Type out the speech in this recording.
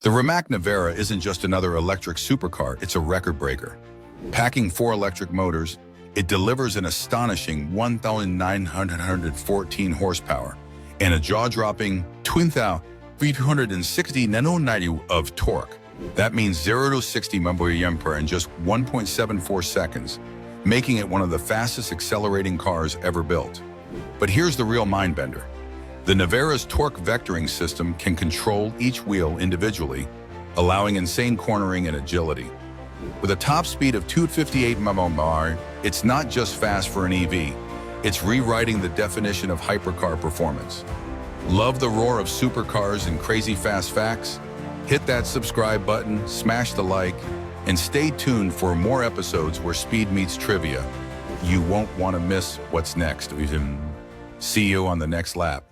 The Rimac Nevera isn't just another electric supercar, it's a record breaker. Packing 4 electric motors, it delivers an astonishing 1,914 horsepower and a jaw-dropping 2,360 Nm of torque. That means 0 to 60 mph in just 1.74 seconds, making it one of the fastest accelerating cars ever built. But here's the real mind-bender. The Nevera's torque vectoring system can control each wheel individually, allowing insane cornering and agility. With a top speed of 258 mph, it's not just fast for an EV, it's rewriting the definition of hypercar performance. Love the roar of supercars and crazy fast facts? Hit that subscribe button, smash the like, and stay tuned for more episodes where speed meets trivia. You won't want to miss what's next. See you on the next lap.